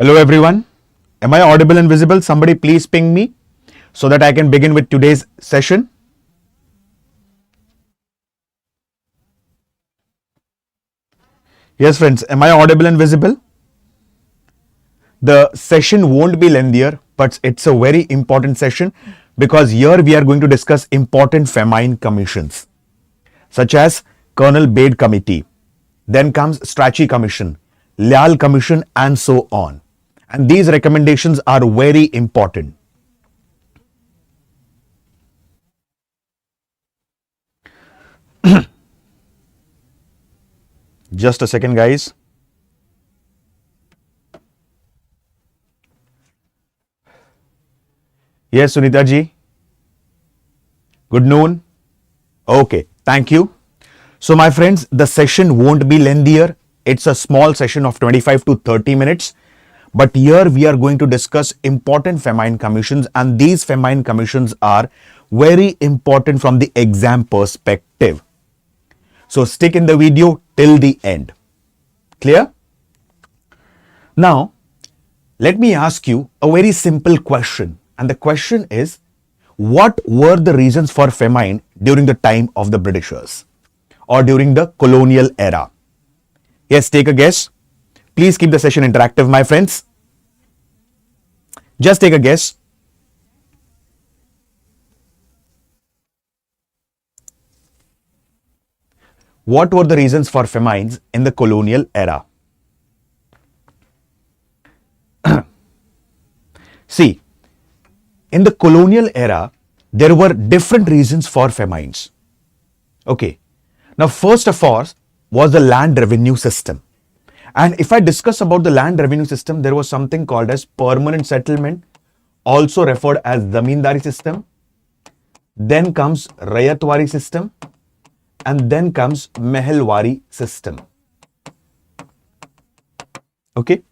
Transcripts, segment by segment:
Hello everyone. Am I audible and visible? Somebody please ping me so that I can begin with today's session. Yes friends, am I audible and visible? The session won't be lengthier, but it's a very important session because here we are going to discuss important Famine commissions such as Colonel Baird Committee. Then comes Strachey Commission, Lyall Commission and so on. And these recommendations are very important. Just a second, guys. Yes, Sunita ji. Good noon. Okay, thank you. So, my friends, the session won't be lengthier. It's a small session of 25 to 30 minutes. But here we are going to discuss important Famine commissions, and these Famine commissions are very important from the exam perspective. So stick in the video till the end. Clear? Now, let me ask you a very simple question. And the question is, what were the reasons for famine during the time of the Britishers or during the colonial era? Yes, take a guess. Please keep the session interactive, my friends. Just take a guess. What were the reasons for famines in the colonial era? See, in the colonial era, there were different reasons for famines. Okay. Now, first of all was the land revenue system. And if I discuss about the land revenue system, there was something called as permanent settlement, also referred as zamindari system. Then comes rayatwari system. And then comes mehelwari system. Okay.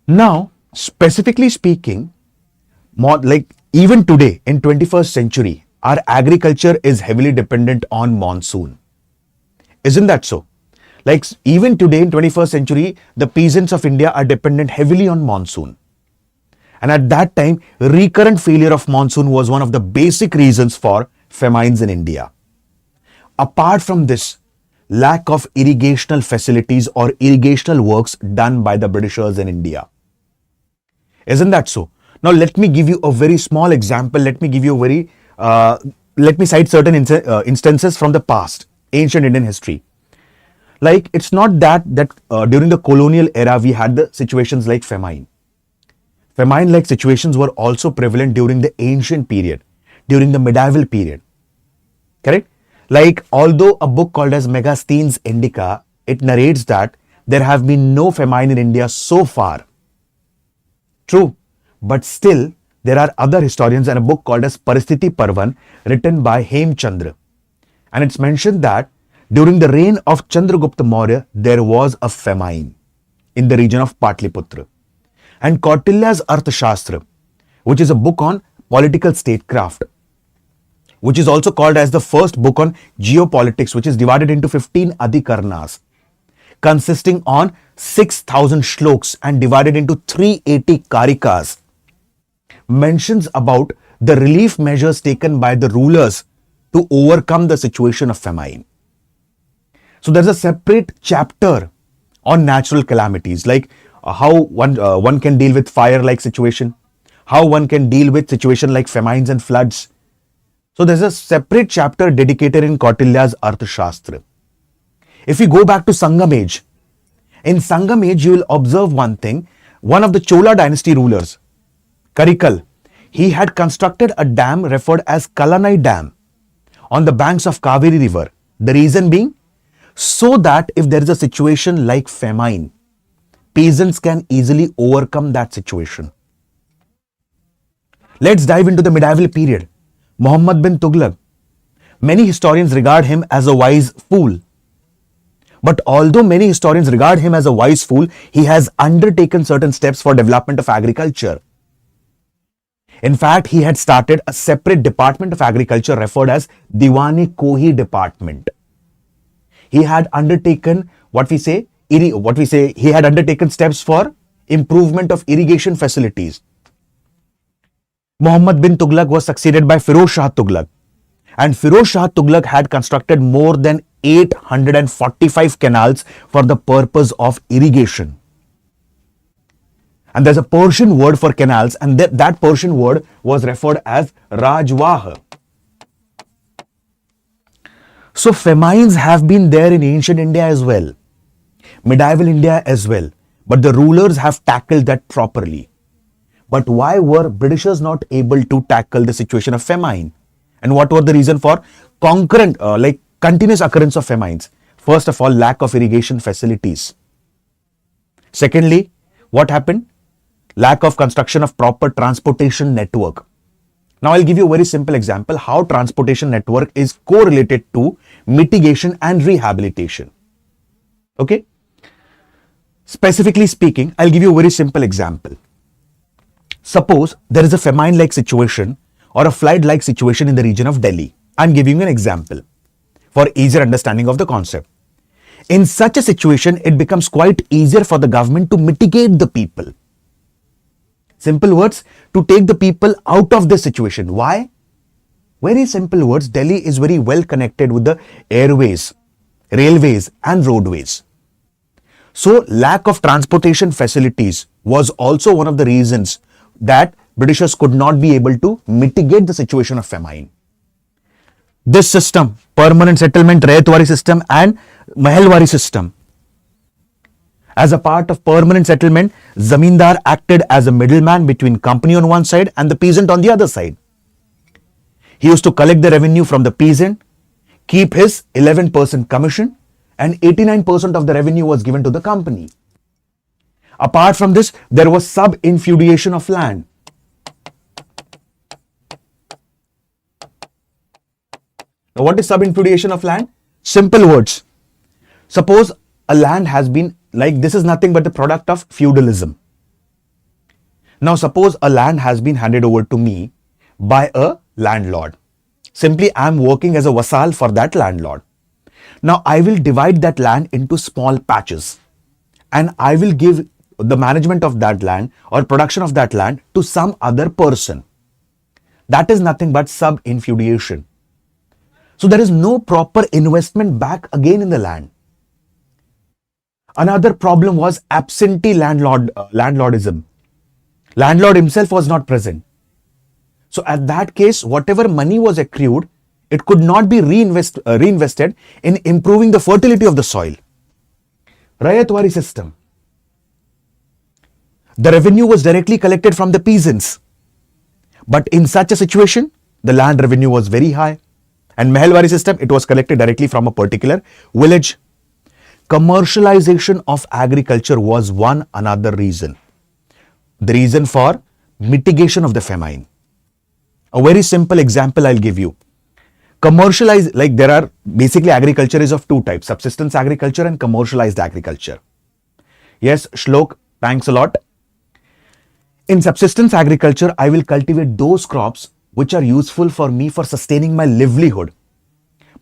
Now, specifically speaking, like even today in 21st century, our agriculture is heavily dependent on monsoon. Isn't that so? Like even today in 21st century, the peasants of India are dependent heavily on monsoon. And at that time, recurrent failure of monsoon was one of the basic reasons for famines in India. Apart from this, lack of irrigational facilities or irrigational works done by the Britishers in India. Isn't that so? Now, let me give you a very small example. Let me cite certain instances from the past, ancient Indian history. Like, it's not that during the colonial era, we had the situations like famine. Famine-like situations were also prevalent during the ancient period, during the medieval period. Correct? Like, although a book called as Megasthenes Indica, it narrates that there have been no famine in India so far. True. But still, there are other historians and a book called as Paristhiti Parvan written by Hemchandra. And it's mentioned that during the reign of Chandragupta Maurya, there was a famine in the region of Patliputra. And Kautilya's Arthashastra, which is a book on political statecraft, which is also called as the first book on geopolitics, which is divided into 15 adhikarnas, consisting on 6,000 shloks and divided into 380 karikas, mentions about the relief measures taken by the rulers to overcome the situation of famine. So there's a separate chapter on natural calamities, like how one can deal with fire-like situation, how one can deal with situation like famines and floods. So there's a separate chapter dedicated in Kautilya's Arthashastra. If we go back to Sangam age, in Sangam age you will observe one thing. One of the Chola dynasty rulers, Karikal, he had constructed a dam referred as Kalanai Dam on the banks of Kaveri river. The reason being, so that if there is a situation like famine, peasants can easily overcome that situation. Let's dive into the medieval period. Muhammad bin Tughlaq. Many historians regard him as a wise fool. But although many historians regard him as a wise fool, he has undertaken certain steps for development of agriculture. In fact, he had started a separate department of agriculture referred as Diwani Kohi department. He had undertaken he had undertaken steps for improvement of irrigation facilities. Muhammad bin Tughlaq was succeeded by Firoz Shah Tughlaq, and Firoz Shah Tughlaq had constructed more than 845 canals for the purpose of irrigation. And there's a Persian word for canals, and that Persian word was referred as Rajwah. So famines have been there in ancient India as well, medieval India as well, but the rulers have tackled that properly. But why were Britishers not able to tackle the situation of famine? And what were the reason for continuous occurrence of famines? First of all, lack of irrigation facilities. Secondly, what happened? Lack of construction of proper transportation network. Now I'll give you a very simple example how transportation network is correlated to mitigation and rehabilitation. Okay? Specifically speaking, I'll give you a very simple example. Suppose there is a famine-like situation or a flood-like situation in the region of Delhi. I'm giving you an example for easier understanding of the concept. In such a situation, it becomes quite easier for the government to mitigate the people. Simple words, to take the people out of this situation. Why? Very simple words, Delhi is very well connected with the airways, railways and roadways. So lack of transportation facilities was also one of the reasons that Britishers could not be able to mitigate the situation of famine. This system, permanent settlement, Rayatwari system and Mahalwari system. As a part of permanent settlement, Zamindar acted as a middleman between company on one side and the peasant on the other side. He used to collect the revenue from the peasant, keep his 11% commission, and 89% of the revenue was given to the company. Apart from this, there was sub-infeudation of land. Now, what is sub-infeudation of land? Simple words. Suppose a land has been this is nothing but the product of feudalism. Now, suppose a land has been handed over to me by a landlord. Simply, I am working as a vassal for that landlord. Now, I will divide that land into small patches and I will give the management of that land or production of that land to some other person. That is nothing but sub-infeudation. So, there is no proper investment back again in the land. Another problem was absentee landlordism. Landlord himself was not present. So at that case, whatever money was accrued, it could not be reinvested in improving the fertility of the soil. Rayatwari system. The revenue was directly collected from the peasants. But in such a situation, the land revenue was very high. And Mahalwari system, it was collected directly from a particular village. Commercialization of agriculture was one another reason. The reason for mitigation of the famine. A very simple example I'll give you. There are basically agriculture is of two types, subsistence agriculture and commercialized agriculture. Yes, Shlok, thanks a lot. In subsistence agriculture, I will cultivate those crops which are useful for me for sustaining my livelihood.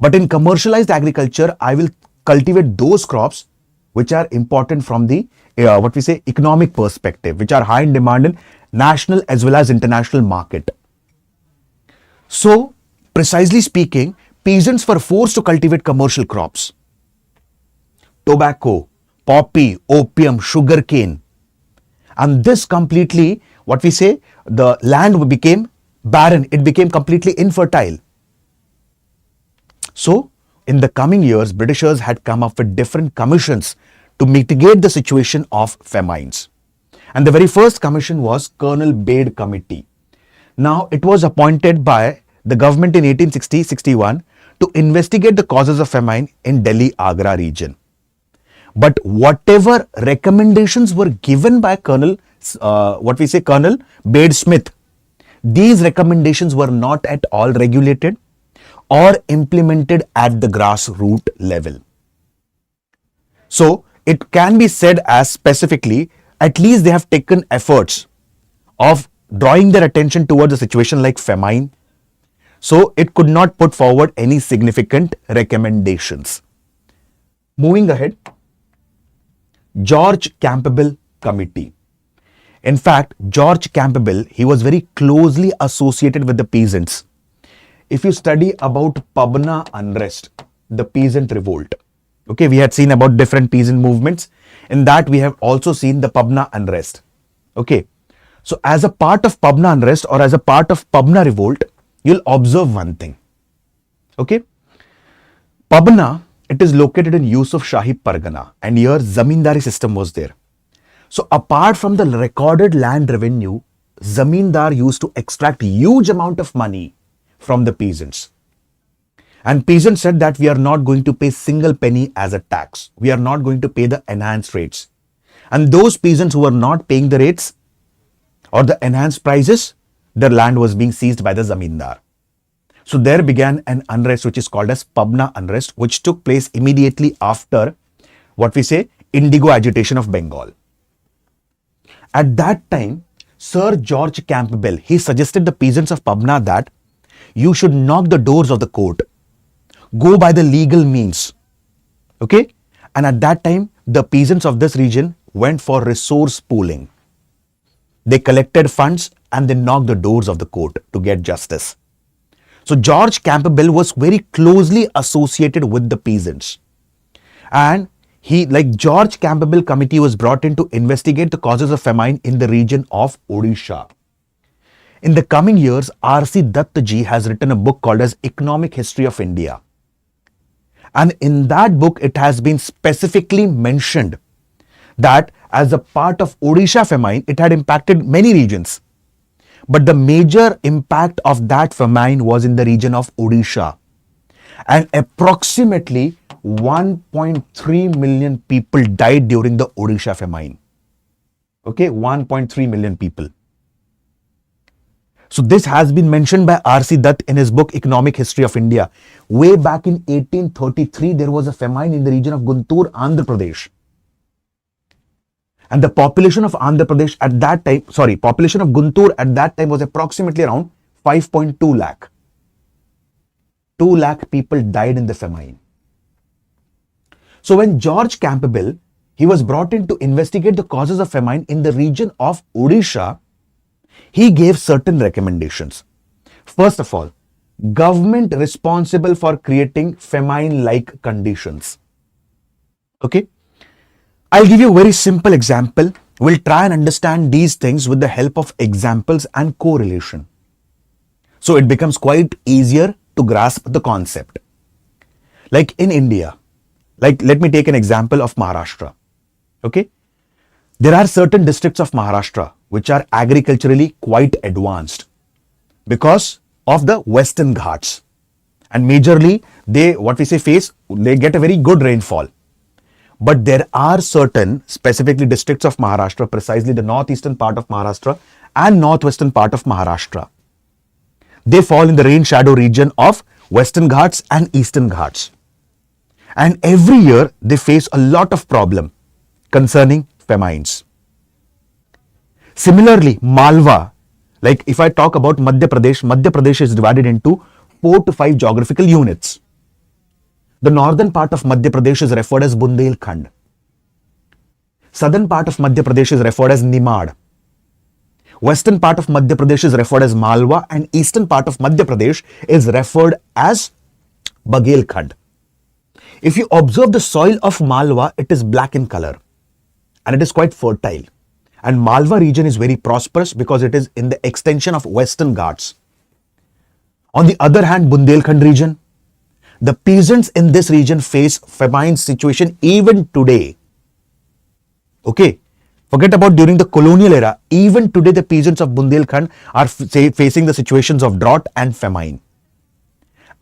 But in commercialized agriculture, I will cultivate those crops which are important from the economic perspective, which are high in demand in national as well as international market. So, precisely speaking, peasants were forced to cultivate commercial crops. Tobacco, poppy, opium, sugarcane. And this completely, the land became barren. It became completely infertile. So, in the coming years, Britishers had come up with different commissions to mitigate the situation of famines. And the very first commission was Colonel Baird Committee. Now, it was appointed by the government in 1860-61 to investigate the causes of famine in Delhi-Agra region. But whatever recommendations were given by Colonel Baird Smith, these recommendations were not at all regulated or implemented at the grassroots level. So, it can be said as specifically, at least they have taken efforts of drawing their attention towards a situation like famine. So, it could not put forward any significant recommendations. Moving ahead, George Campbell Committee. In fact, George Campbell, he was very closely associated with the peasants. If you study about Pabna unrest, the peasant revolt, okay, we had seen about different peasant movements. In that, we have also seen the Pabna unrest. Okay, so as a part of Pabna unrest or as a part of Pabna revolt, you'll observe one thing. Okay, Pabna, it is located in Yusuf Shahi Pargana, and here Zamindari system was there. So apart from the recorded land revenue, Zamindar used to extract huge amount of money from the peasants. And peasants said that we are not going to pay single penny as a tax. We are not going to pay the enhanced rates. And those peasants who were not paying the rates or the enhanced prices, their land was being seized by the Zamindar. So there began an unrest which is called as Pabna unrest, which took place immediately after what we say Indigo agitation of Bengal. At that time, Sir George Campbell, he suggested the peasants of Pabna that you should knock the doors of the court, go by the legal means. Okay? And at that time, the peasants of this region went for resource pooling. They collected funds and they knocked the doors of the court to get justice. So George Campbell was very closely associated with the peasants. And George Campbell committee was brought in to investigate the causes of famine in the region of Odisha. In the coming years, R.C. Dutt-ji has written a book called as Economic History of India. And in that book, it has been specifically mentioned that as a part of Odisha famine, it had impacted many regions. But the major impact of that famine was in the region of Odisha. And approximately 1.3 million people died during the Odisha famine. Okay, 1.3 million people. So this has been mentioned by R.C. Dutt in his book Economic History of India. Way back in 1833, there was a famine in the region of Guntur, Andhra Pradesh. And the population of Andhra Pradesh at that time, population of Guntur at that time was approximately around 5.2 lakh. 2 lakh people died in the famine. So when George Campbell, he was brought in to investigate the causes of famine in the region of Odisha, he gave certain recommendations. First of all, government responsible for creating famine-like conditions. Okay? I'll give you a very simple example. We'll try and understand these things with the help of examples and correlation. So it becomes quite easier to grasp the concept. Like in India, let me take an example of Maharashtra. Okay? There are certain districts of Maharashtra which are agriculturally quite advanced because of the Western Ghats. And majorly, they get a very good rainfall. But there are certain specifically districts of Maharashtra, precisely the northeastern part of Maharashtra and northwestern part of Maharashtra. They fall in the rain shadow region of Western Ghats and Eastern Ghats. And every year they face a lot of problem concerning famines. Similarly, Malwa, like if I talk about Madhya Pradesh is divided into 4 to 5 geographical units. The northern part of Madhya Pradesh is referred as Bundelkhand. Southern part of Madhya Pradesh is referred as Nimad. Western part of Madhya Pradesh is referred as Malwa and eastern part of Madhya Pradesh is referred as Bagelkhand. If you observe the soil of Malwa, it is black in color and it is quite fertile. And Malwa region is very prosperous because it is in the extension of Western Ghats. On the other hand, Bundelkhand region, the peasants in this region face famine situation even today. Okay, forget about during the colonial era. Even today, the peasants of Bundelkhand are facing the situations of drought and famine.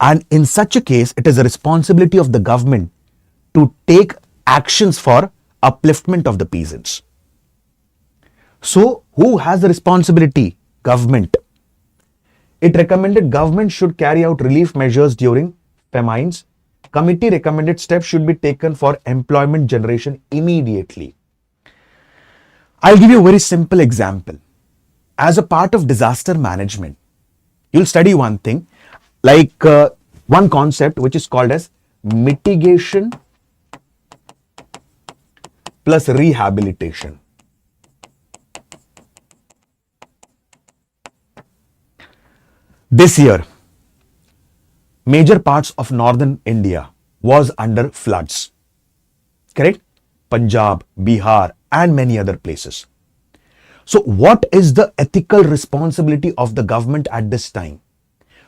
And in such a case, it is the responsibility of the government to take actions for upliftment of the peasants. So, who has the responsibility? Government. It recommended government should carry out relief measures during famines. Committee recommended steps should be taken for employment generation immediately. I'll give you a very simple example. As a part of disaster management, you'll study one thing, one concept which is called as mitigation plus rehabilitation. This year, major parts of northern India was under floods. Correct? Punjab, Bihar, and many other places. So what is the ethical responsibility of the government at this time?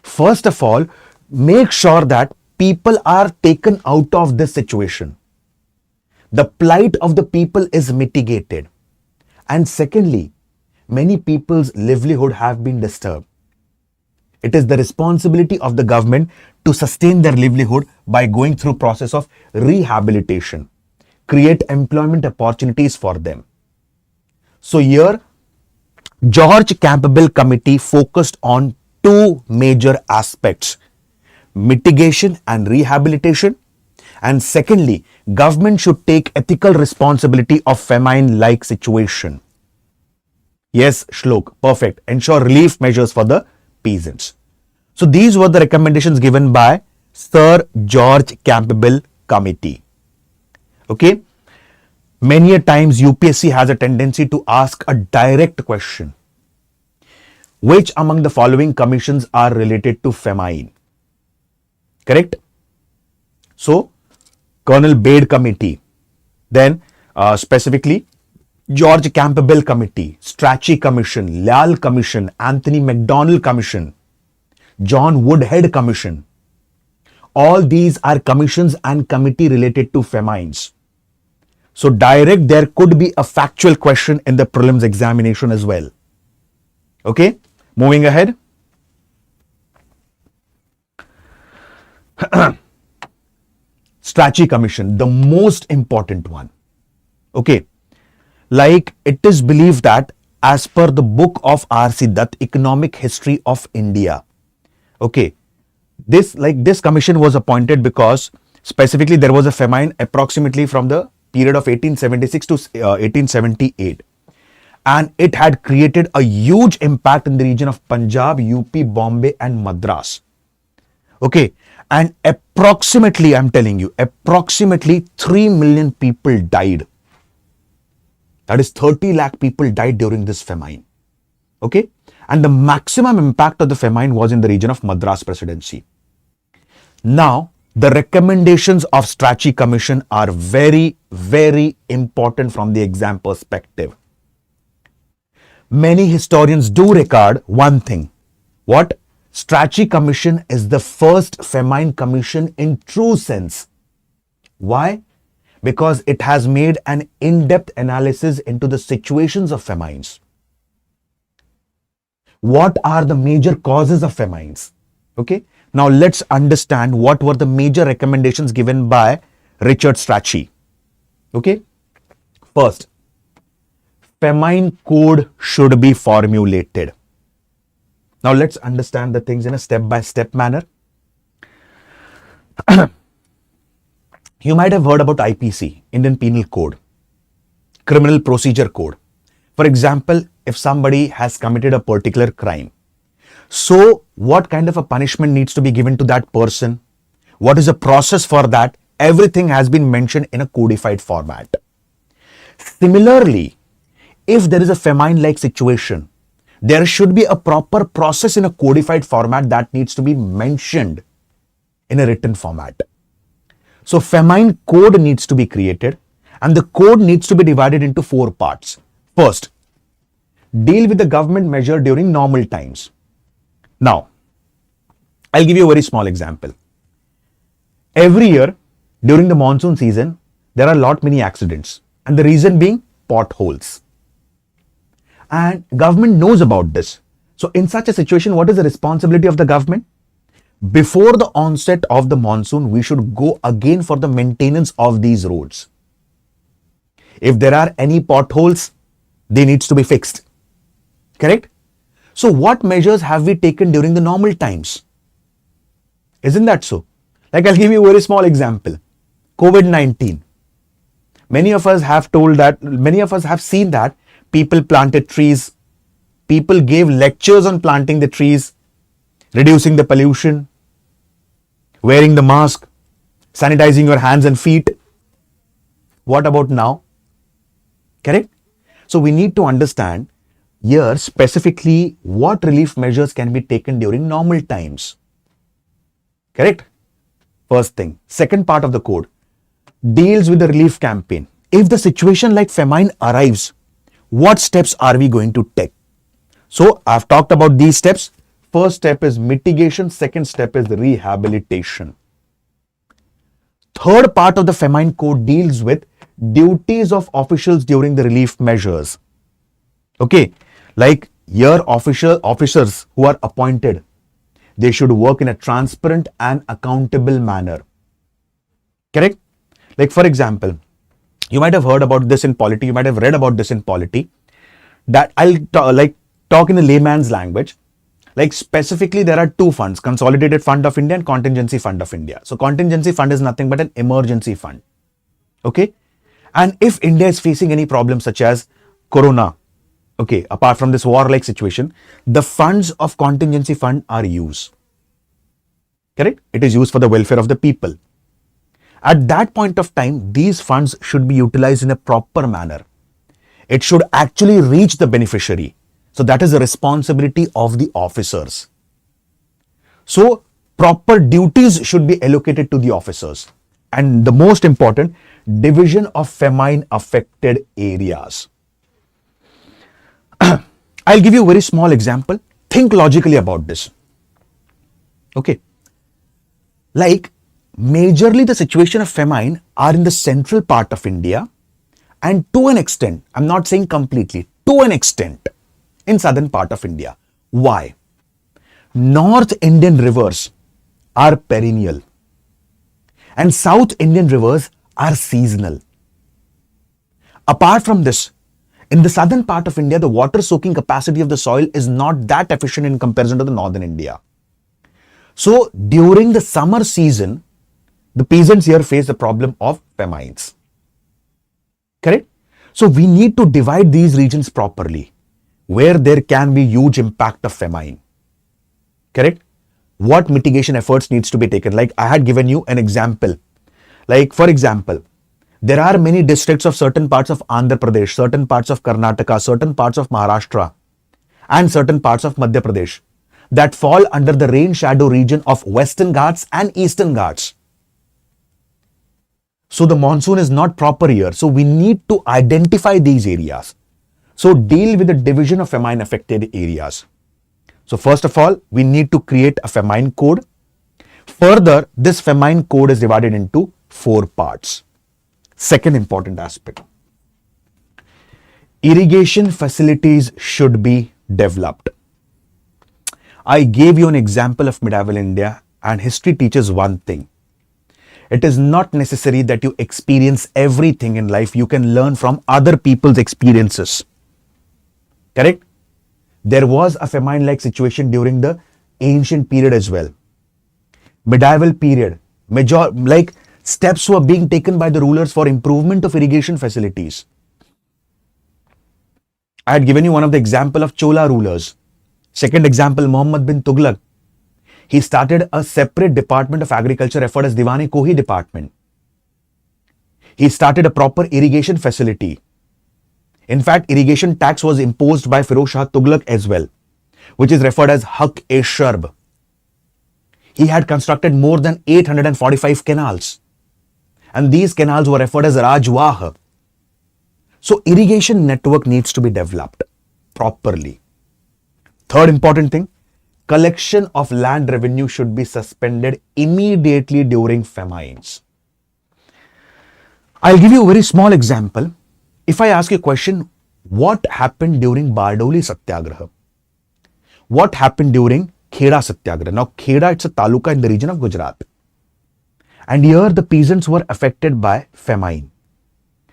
First of all, make sure that people are taken out of this situation. The plight of the people is mitigated. And secondly, many people's livelihood have been disturbed. It is the responsibility of the government to sustain their livelihood by going through process of rehabilitation, create employment opportunities for them. So here, George Campbell Committee focused on two major aspects: mitigation and rehabilitation. And secondly, government should take ethical responsibility of famine-like situation. Yes, Shlok, perfect. Ensure relief measures for the peasants. So these were the recommendations given by Sir George Campbell Committee. Okay. Many a times UPSC has a tendency to ask a direct question. Which among the following commissions are related to famine? Correct? So, Colonel Baird Committee, then specifically George Campbell Committee, Strachey Commission, Lyall Commission, Anthony MacDonnell Commission, John Woodhead Commission. All these are commissions and committee related to famines. So direct, there could be a factual question in the prelims examination as well. Okay, moving ahead. Strachey Commission, the most important one. Okay, like it is believed that as per the book of R.C. Dutt, Economic History of India. Okay, this commission was appointed because specifically there was a famine approximately from the period of 1876 to 1878. And it had created a huge impact in the region of Punjab, UP, Bombay and Madras. Okay, and approximately, I'm telling you, approximately 3 million people died. That is 30 lakh people died during this famine. Okay, and the maximum impact of the famine was in the region of Madras Presidency. Now, the recommendations of Strachey Commission are very, very important from the exam perspective. Many historians do record one thing. What? Strachey Commission is the first famine commission in true sense. Why? Because it has made an in-depth analysis into the situations of famines. What are the major causes of famines? Okay. Now let's understand what were the major recommendations given by Richard Strachey. Okay. First, famine code should be formulated. Now let's understand the things in a step-by-step manner. You might have heard about IPC, Indian Penal Code, Criminal Procedure Code. For example, if somebody has committed a particular crime, so what kind of a punishment needs to be given to that person? What is the process for that? Everything has been mentioned in a codified format. Similarly, if there is a famine-like situation, there should be a proper process in a codified format that needs to be mentioned in a written format. So famine code needs to be created and the code needs to be divided into 4 parts. First, deal with the government measure during normal times. Now, I'll give you a very small example. Every year during the monsoon season, there are many accidents, and the reason being potholes. And government knows about this. So in such a situation, what is the responsibility of the government? Before the onset of the monsoon, we should go again for the maintenance of these roads. If there are any potholes, they needs to be fixed. Correct? So what measures have we taken during the normal times? Isn't that so? Like I'll give you a very small example. COVID-19. Many of us have seen that people planted trees. People gave lectures on planting the trees, reducing the pollution, wearing the mask, sanitizing your hands and feet. What about now? Correct? So we need to understand Here, specifically, what relief measures can be taken during normal times? Correct? First thing. Second part of the code deals with the relief campaign. If the situation like famine arrives, what steps are we going to take? So, I've talked about these steps. First step is mitigation. Second step is rehabilitation. Third part of the famine code deals with duties of officials during the relief measures. Okay, like here officers who are appointed, they should work in a transparent and accountable manner. Correct? Like for example, you might have heard about this in polity, you might have read about this in polity, that I'll talk in a layman's language. Like specifically, there are two funds, Consolidated Fund of India and Contingency Fund of India. So contingency fund is nothing but an emergency fund. Okay. And if India is facing any problem such as Corona, okay, apart from this war-like situation, the funds of contingency fund are used. Correct? It is used for the welfare of the people. At that point of time, these funds should be utilized in a proper manner. It should actually reach the beneficiary. So that is the responsibility of the officers. So proper duties should be allocated to the officers. And the most important, division of famine affected areas. I'll give you a very small example. Think logically about this. Okay. Like majorly the situation of famine are in the central part of India and to an extent, I'm not saying completely, to an extent, in southern part of India. Why? North Indian rivers are perennial and South Indian rivers are seasonal. Apart from this, in the southern part of India, the water soaking capacity of the soil is not that efficient in comparison to the northern India. So during the summer season, the peasants here face the problem of famines. Correct? So we need to divide these regions properly, where there can be huge impact of famine. Correct? What mitigation efforts needs to be taken? Like I had given you an example. Like for example, there are many districts of certain parts of Andhra Pradesh, certain parts of Karnataka, certain parts of Maharashtra, and certain parts of Madhya Pradesh that fall under the rain shadow region of Western Ghats and Eastern Ghats. So the monsoon is not proper here. So we need to identify these areas. So deal with the division of famine affected areas. So first of all, we need to create a famine code. Further, this famine code is divided into 4 parts. Second important aspect. Irrigation facilities should be developed. I gave you an example of medieval India, and history teaches one thing. It is not necessary that you experience everything in life. You can learn from other people's experiences. Correct? There was a famine-like situation during the ancient period as well. Medieval period, steps were being taken by the rulers for improvement of irrigation facilities. I had given you one of the example of Chola rulers. Second example, Muhammad bin Tughlaq. He started a separate department of agriculture referred as Diwan-e-Kohi department. He started a proper irrigation facility. In fact, irrigation tax was imposed by Firoz Shah Tughlaq as well, which is referred as Haq-e-Sharb. He had constructed more than 845 canals, and these canals were referred as Rajwah. So irrigation network needs to be developed properly. Third important thing, collection of land revenue should be suspended immediately during famines. I'll give you a very small example. If I ask you a question, what happened during Bardoli Satyagraha? What happened during Kheda Satyagraha? Now, Kheda, it's a taluka in the region of Gujarat. And here the peasants were affected by famine.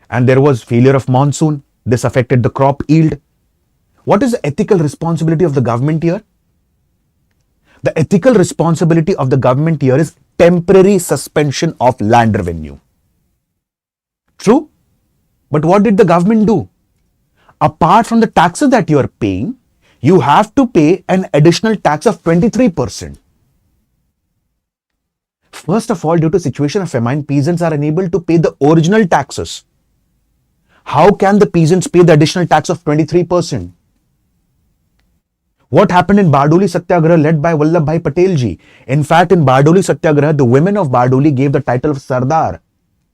And there was failure of monsoon. This affected the crop yield. What is the ethical responsibility of the government here? The ethical responsibility of the government here is temporary suspension of land revenue. True? But what did the government do? Apart from the taxes that you are paying, you have to pay an additional tax of 23%. First of all, due to situation of famine, peasants are unable to pay the original taxes. How can the peasants pay the additional tax of 23%? What happened in Bardoli Satyagraha led by Vallabhbhai Patel ji? In fact, in Bardoli Satyagraha, the women of Bardoli gave the title of Sardar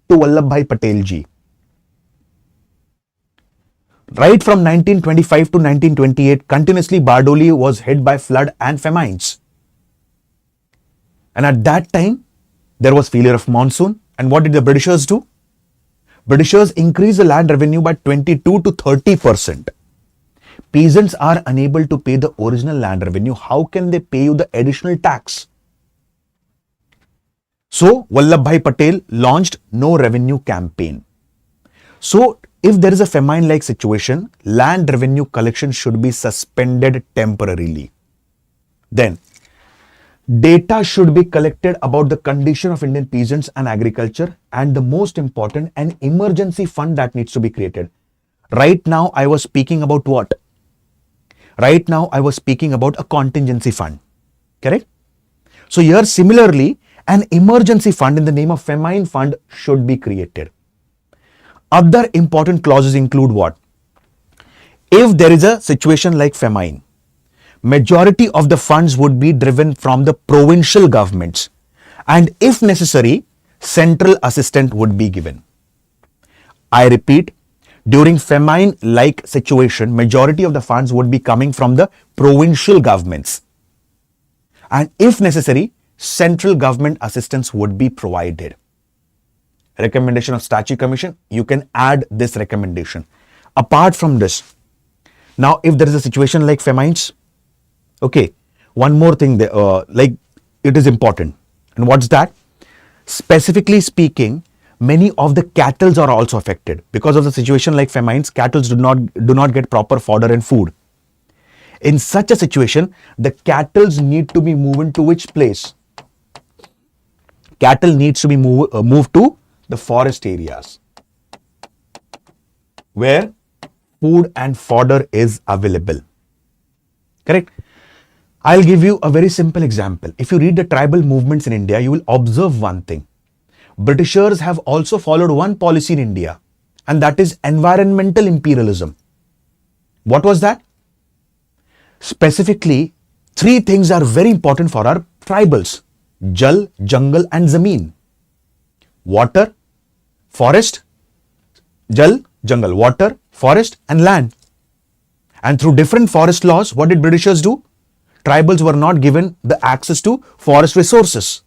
to Vallabhbhai Patel ji. Right from 1925 to 1928, continuously Bardoli was hit by flood and famines. And at that time, there was failure of monsoon. And what did the Britishers do? Britishers increased the land revenue by 22 to 30%. Peasants are unable to pay the original land revenue. How can they pay you the additional tax? So, Vallabhbhai Patel launched no revenue campaign. So, if there is a famine-like situation, land revenue collection should be suspended temporarily. Then, data should be collected about the condition of Indian peasants and agriculture, and the most important, an emergency fund that needs to be created. Right now, I was speaking about what? Right now, I was speaking about a contingency fund. Correct? So here, similarly, an emergency fund in the name of famine fund should be created. Other important clauses include what? If there is a situation like famine, majority of the funds would be driven from the provincial governments, and if necessary, central assistance would be given. I repeat, during famine-like situation, majority of the funds would be coming from the provincial governments. And if necessary, central government assistance would be provided. Recommendation of Strachey Commission, you can add this recommendation. Apart from this, now if there is a situation like famines, okay, one more thing, like it is important. And what's that? Specifically speaking, many of the cattle are also affected. Because of the situation like famines, cattle do not get proper fodder and food. In such a situation, the cattle need to be moved to which place? Cattle needs to be moved to the forest areas where food and fodder is available. Correct? I'll give you a very simple example. If you read the tribal movements in India, you will observe one thing. Britishers have also followed one policy in India, and that is environmental imperialism. What was that? Specifically, three things are very important for our tribals: Jal, Jungle and Zameen. Water, forest, Jal, Jungle, water, forest and land. And through different forest laws, what did Britishers do? Tribals were not given the access to forest resources.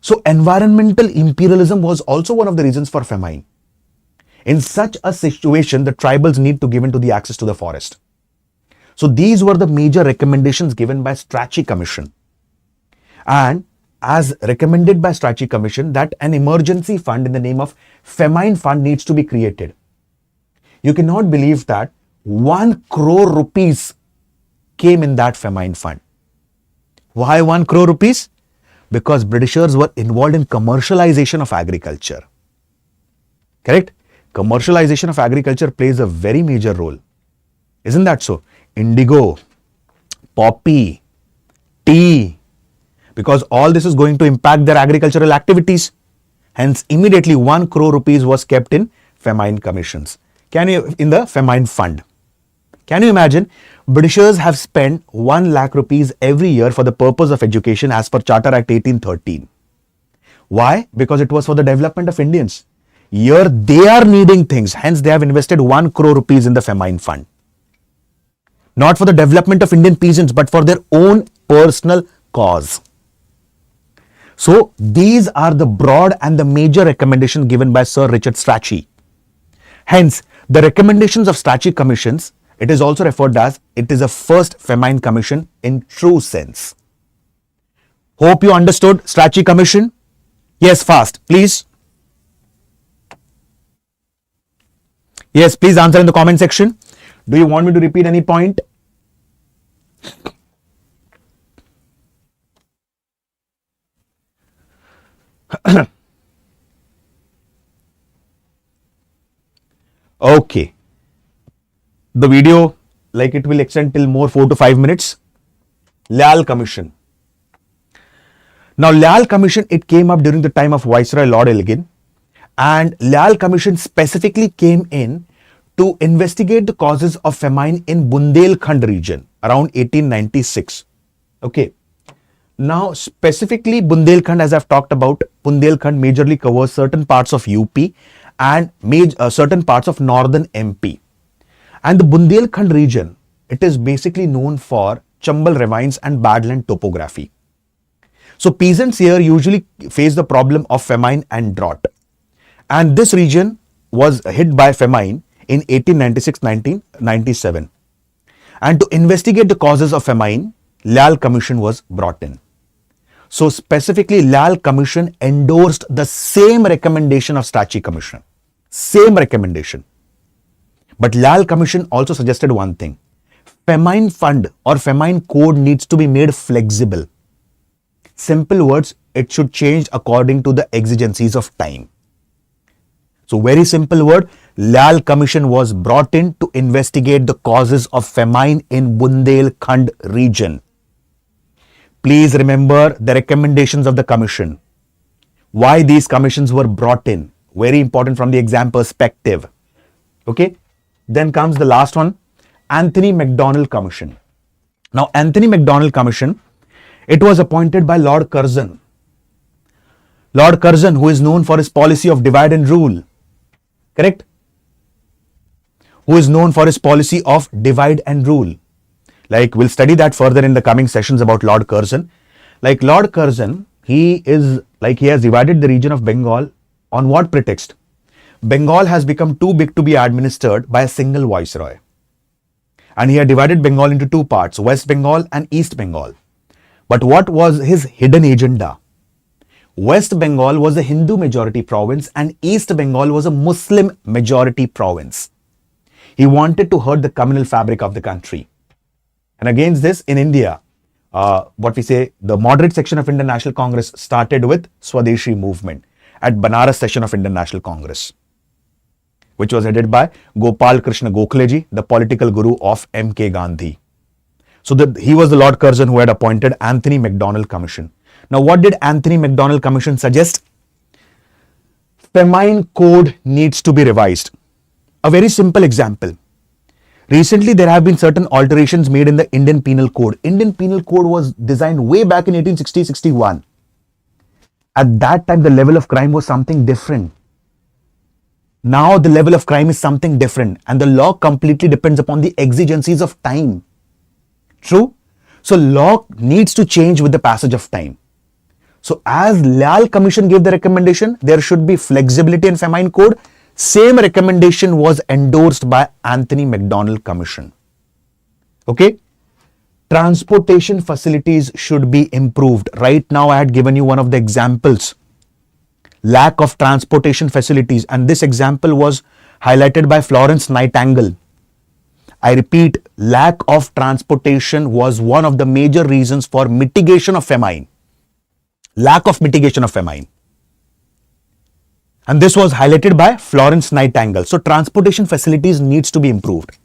So environmental imperialism was also one of the reasons for famine. In such a situation, the tribals need to give into the access to the forest. So these were the major recommendations given by Strachey Commission. And as recommended by Strachey Commission, that an emergency fund in the name of famine fund needs to be created. You cannot believe that 1 crore rupees came in that famine fund. Why 1 crore rupees? Because Britishers were involved in commercialization of agriculture. Correct? Commercialization of agriculture plays a very major role. Isn't that so? Indigo, poppy, tea, because all this is going to impact their agricultural activities. Hence, immediately 1 crore rupees was kept in famine commissions. In the famine fund. Can you imagine? Britishers have spent 1 lakh rupees every year for the purpose of education as per Charter Act 1813. Why? Because it was for the development of Indians. Here they are needing things. Hence they have invested 1 crore rupees in the famine fund. Not for the development of Indian peasants, but for their own personal cause. So these are the broad and the major recommendations given by Sir Richard Strachey. Hence, the recommendations of Strachey Commissions, it is also referred as, it is a first famine commission in true sense. Hope you understood Strachey Commission. Yes, fast, please. Yes, please answer in the comment section. Do you want me to repeat any point? Okay. The video, like it will extend till more 4 to 5 minutes. Lyall Commission. Now, Lyall Commission, it came up during the time of Viceroy Lord Elgin, and Lyall Commission specifically came in to investigate the causes of famine in Bundelkhand region. around 1896. Okay. Now, specifically Bundelkhand, as I've talked about, Bundelkhand majorly covers certain parts of UP and certain parts of northern MP. And the Bundelkhand region, it is basically known for Chambal ravines and badland topography. So peasants here usually face the problem of famine and drought. And this region was hit by famine in 1896-1997. And to investigate the causes of famine, Lyall Commission was brought in. So specifically, Lyall Commission endorsed the same recommendation of Strachey Commission. Same recommendation. But Lyall Commission also suggested one thing. Famine fund or famine code needs to be made flexible. Simple words, it should change according to the exigencies of time. So very simple word, Lyall Commission was brought in to investigate the causes of famine in Bundelkhand region. Please remember the recommendations of the commission. Why these commissions were brought in. Very important from the exam perspective. Okay. Then comes the last one, Anthony MacDonnell Commission. Now, Anthony MacDonnell Commission, it was appointed by Lord Curzon. Lord Curzon, who is known for his policy of divide and rule. Correct? Who is known for his policy of divide and rule. Like, we'll study that further in the coming sessions about Lord Curzon. Like Lord Curzon, he has divided the region of Bengal on what pretext? Bengal has become too big to be administered by a single viceroy. And he had divided Bengal into two parts, West Bengal and East Bengal. But what was his hidden agenda? West Bengal was a Hindu majority province and East Bengal was a Muslim majority province. He wanted to hurt the communal fabric of the country. And against this, in India, the moderate section of Indian National Congress started with Swadeshi movement at Banaras session of Indian National Congress, which was headed by Gopal Krishna Gokhaleji, the political guru of M.K. Gandhi. So he was the Lord Curzon who had appointed Anthony MacDonnell Commission. Now, what did Anthony MacDonnell Commission suggest? Famine code needs to be revised. A very simple example. Recently, there have been certain alterations made in the Indian Penal Code. Indian Penal Code was designed way back in 1860-61. At that time, the level of crime was something different. Now, the level of crime is something different and the law completely depends upon the exigencies of time. True? So, law needs to change with the passage of time. So, as Lyall Commission gave the recommendation, there should be flexibility in famine code. Same recommendation was endorsed by Anthony MacDonnell Commission. Okay? Transportation facilities should be improved. Right now, I had given you one of the examples. Lack of transportation facilities, and this example was highlighted by Florence Nightingale. I repeat, lack of transportation was one of the major reasons for mitigation of famine. Lack of mitigation of famine. And this was highlighted by Florence Nightingale. So transportation facilities needs to be improved.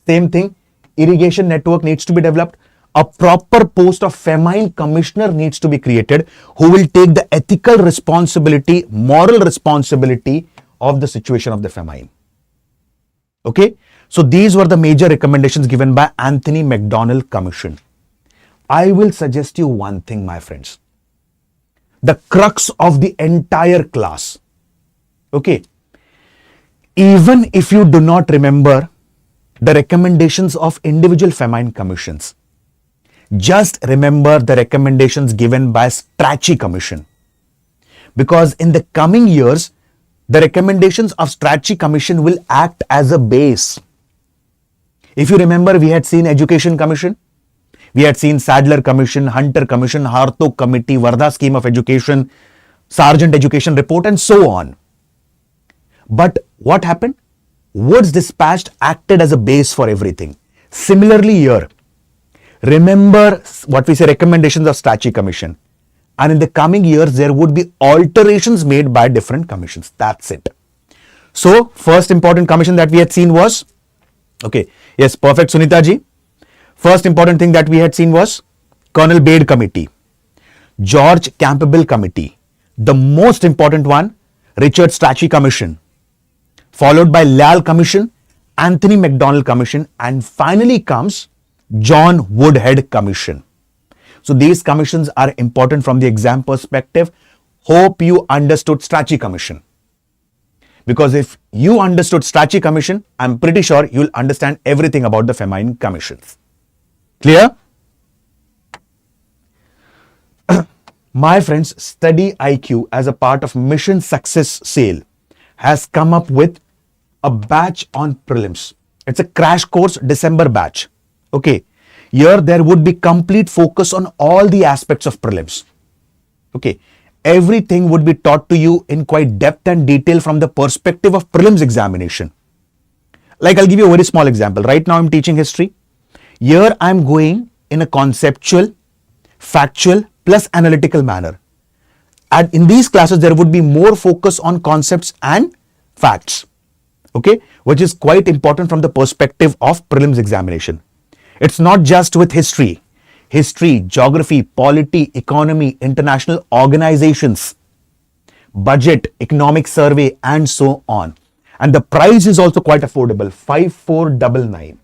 Same thing, irrigation network needs to be developed. A proper post of famine commissioner needs to be created who will take the ethical responsibility, moral responsibility of the situation of the famine. Okay. So these were the major recommendations given by Anthony MacDonnell Commission. I will suggest you one thing, my friends. The crux of the entire class. Okay. Even if you do not remember the recommendations of individual famine commissions, just remember the recommendations given by Strachey Commission. Because in the coming years, the recommendations of Strachey Commission will act as a base. If you remember, we had seen Education Commission, we had seen Sadler Commission, Hunter Commission, Hartog Committee, Wardha Scheme of Education, Sargent Education Report, and so on. But what happened? Words dispatched acted as a base for everything. Similarly here, remember what we say recommendations of Strachey Commission. And in the coming years, there would be alterations made by different commissions. That's it. So, first important commission that we had seen was, okay, yes, perfect Sunita ji. First important thing that we had seen was Colonel Baird Committee, George Campbell Committee. The most important one, Richard Strachey Commission, followed by Lyall Commission, Anthony MacDonnell Commission, and finally comes John Woodhead Commission. So these commissions are important from the exam perspective. Hope you understood Strachey Commission. Because if you understood Strachey Commission, I'm pretty sure you'll understand everything about the Famine commissions. Clear? My friends, StudyIQ as a part of Mission Success Sale has come up with a batch on prelims. It's a crash course December batch. Okay. Here there would be complete focus on all the aspects of prelims. Okay. Everything would be taught to you in quite depth and detail from the perspective of prelims examination. Like I'll give you a very small example. Right now I'm teaching history. Here I'm going in a conceptual, factual plus analytical manner. And in these classes there would be more focus on concepts and facts. Okay, which is quite important from the perspective of prelims examination. It's not just with history, geography, polity, economy, international organizations, budget, economic survey, and so on. And the price is also quite affordable, 5499.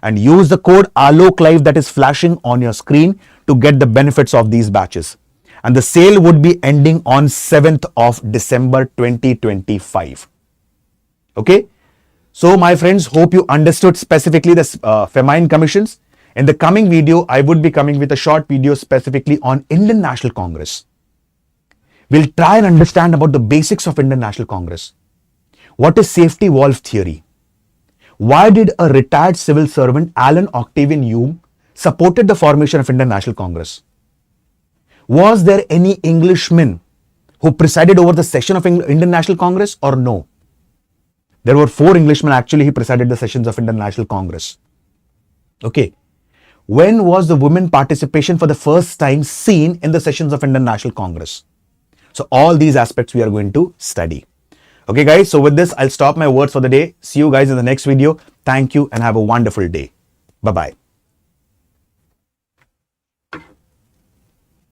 And use the code Alok Live that is flashing on your screen to get the benefits of these batches. And the sale would be ending on 7th of December 2025. Okay, so my friends, hope you understood specifically the Famine commissions. In the coming video, I would be coming with a short video specifically on Indian National Congress. We'll try and understand about the basics of Indian National Congress. What is safety valve theory? Why did a retired civil servant, Alan Octavian Hume, supported the formation of Indian National Congress? Was there any Englishman who presided over the session of Indian National Congress or no? There were 4 Englishmen actually who presided the sessions of Indian National Congress. Okay. When was the women participation for the first time seen in the sessions of Indian National Congress? So all these aspects we are going to study. Okay guys, so with this I'll stop my words for the day. See you guys in the next video. Thank you and have a wonderful day. Bye-bye.